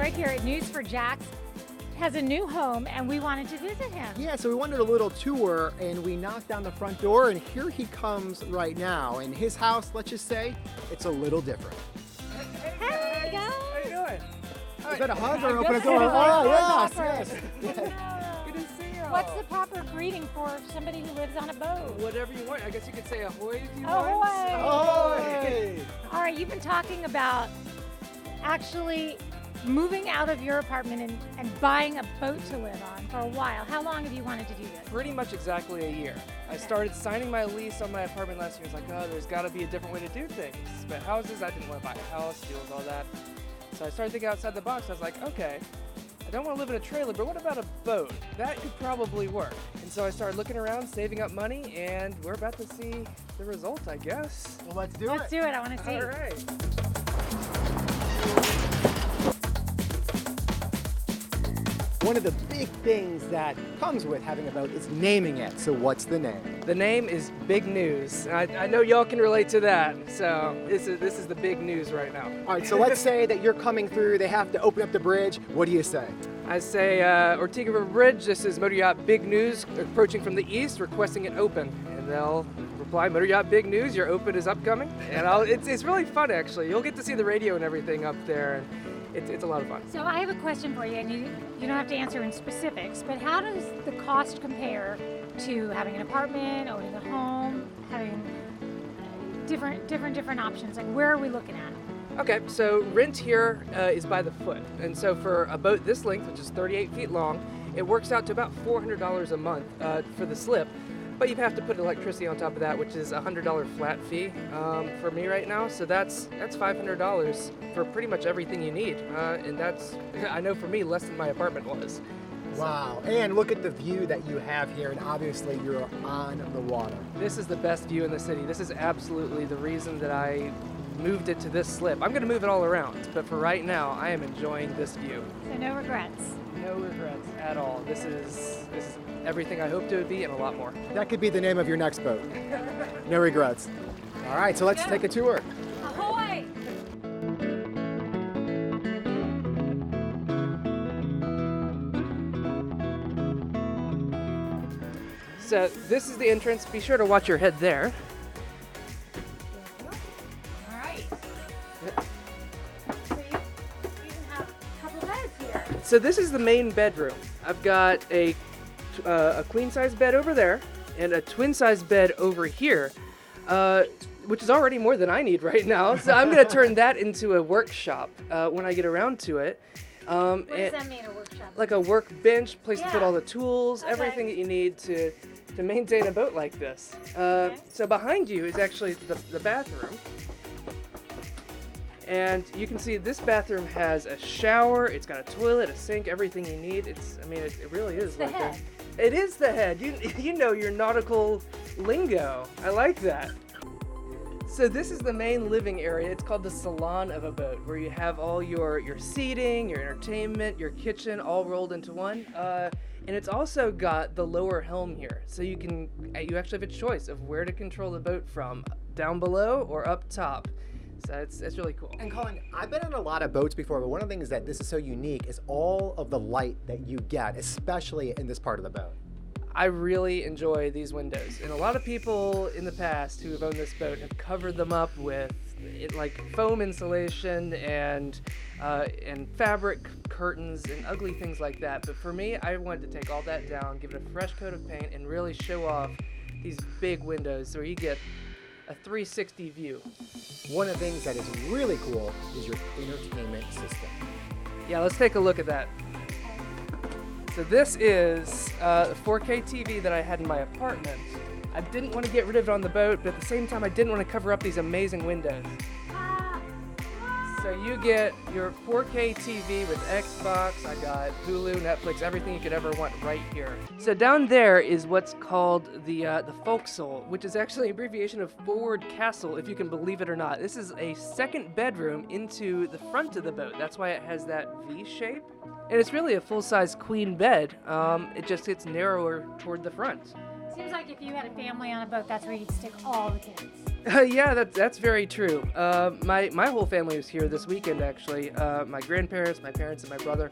right here at News for Jax. Has a new home and we wanted to visit him. Yeah, so we wanted a little tour and we knocked on the front door and here he comes right now. And his house, let's just say, it's a little different. Hey guys! How you doing? Is that a hug or I open a guess door? so. Oh, yes, Awkward. yes. Good to see you. What's the proper greeting for somebody who lives on a boat? Whatever you want. I guess you could say ahoy if you Ahoy! want. Ahoy! All right, you've been talking about actually moving out of your apartment and buying a boat to live on for a while. How long have you wanted to do this? Pretty much exactly a year. I started signing my lease on my apartment last year. I was like, oh, there's got to be a different way to do things. But houses, I didn't want to buy a house, deal with all that. So I started thinking outside the box. I was like, okay, I don't want to live in a trailer, but what about a boat? That could probably work. And so I started looking around, saving up money, and we're about to see the result, I guess. Well, let's do Let's do it. I want to see. All right. One of the big things that comes with having a boat is naming it. So what's the name? The name is Big News. I know y'all can relate to that. So this is the big news right now. All right, so let's say that you're coming through, they have to open up the bridge. What do you say? I say Ortega River Bridge, this is Motor Yacht Big News approaching from the east, requesting it open. And they'll reply, Motor Yacht Big News, your open is upcoming. And it's really fun actually. You'll get to see the radio and everything up there. And it's a lot of fun. So I have a question for you, and you don't have to answer in specifics, but how does the cost compare to having an apartment, owning a home, having different options? Like, where are we looking at? Okay, so rent here is by the foot. And so for a boat this length, which is 38 feet long, it works out to about $400 a month for the slip. But you have to put electricity on top of that, which is a $100 flat fee for me right now. So that's $500 for pretty much everything you need. And that's, I know for me, less than my apartment was. Wow, and look at the view that you have here, and obviously you're on the water. This is the best view in the city. This is absolutely the reason that I moved it to this slip. I'm gonna move it all around, but for right now, I am enjoying this view. So no regrets. No regrets at all. This is everything I hoped it would be and a lot more. That could be the name of your next boat. No regrets. All right, so let's take a tour. Ahoy! So this is the entrance. Be sure to watch your head there. All right. So you even have a couple beds here. So this is the main bedroom. I've got a queen size bed over there and a twin size bed over here, which is already more than I need right now. So I'm gonna turn that into a workshop when I get around to it. What does that mean, a workshop? Like a workbench, place to put Yeah. all the tools, Okay. everything that you need to maintain a boat like this. So behind you is actually the bathroom. And you can see this bathroom has a shower, it's got a toilet, a sink, everything you need. It really is the like head. It is the head. You know your nautical lingo. I like that. So this is the main living area. It's called the salon of a boat, where you have all your seating, your entertainment, your kitchen, all rolled into one. And it's also got the lower helm here, so you actually have a choice of where to control the boat from, down below or up top. So it's really cool. And Colin, I've been on a lot of boats before, but one of the things that this is so unique is all of the light that you get, especially in this part of the boat. I really enjoy these windows, and a lot of people in the past who have owned this boat have covered them up with like foam insulation and fabric curtains and ugly things like that. But for me, I wanted to take all that down, give it a fresh coat of paint, and really show off these big windows where you get a 360 view. One of the things that is really cool is your entertainment system. Yeah, let's take a look at that. So this is the 4K TV that I had in my apartment. I didn't want to get rid of it on the boat, but at the same time I didn't want to cover up these amazing windows. So you get your 4K TV with Xbox, I got Hulu, Netflix, everything you could ever want right here. So down there is what's called the forecastle, which is actually an abbreviation of forward castle, if you can believe it or not. This is a second bedroom into the front of the boat. That's why it has that V shape. And it's really a full-size queen bed. It just gets narrower toward the front. Seems like if you had a family on a boat, that's where you'd stick all the kids. Yeah, that's very true. My whole family was here this weekend, actually. My grandparents, my parents, and my brother.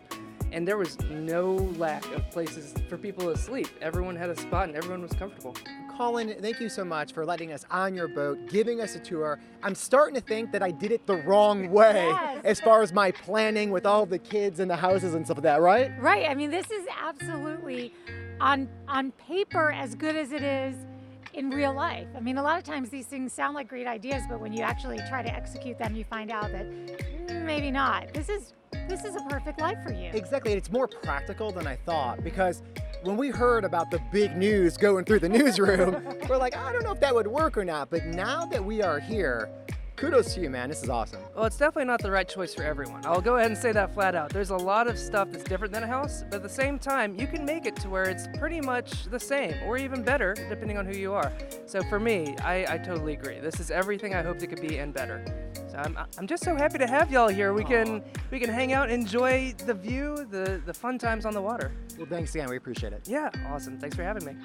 And there was no lack of places for people to sleep. Everyone had a spot and everyone was comfortable. Colin, thank you so much for letting us on your boat, giving us a tour. I'm starting to think that I did it the wrong way Yes. as far as my planning with all the kids and the houses and stuff like that, right? Right. I mean, this is absolutely on paper as good as it is in real life. I mean, a lot of times these things sound like great ideas, but when you actually try to execute them, you find out that maybe not. This is a perfect life for you. Exactly, and it's more practical than I thought because when we heard about the big news going through the newsroom, we're like, I don't know if that would work or not, but now that we are here, kudos to you, man. This is awesome. Well, it's definitely not the right choice for everyone. I'll go ahead and say that flat out. There's a lot of stuff that's different than a house, but at the same time, you can make it to where it's pretty much the same or even better, depending on who you are. So for me, I totally agree. This is everything I hoped it could be and better. So I'm just so happy to have y'all here. We can hang out, enjoy the view, the fun times on the water. Well, thanks again. We appreciate it. Yeah, awesome. Thanks for having me.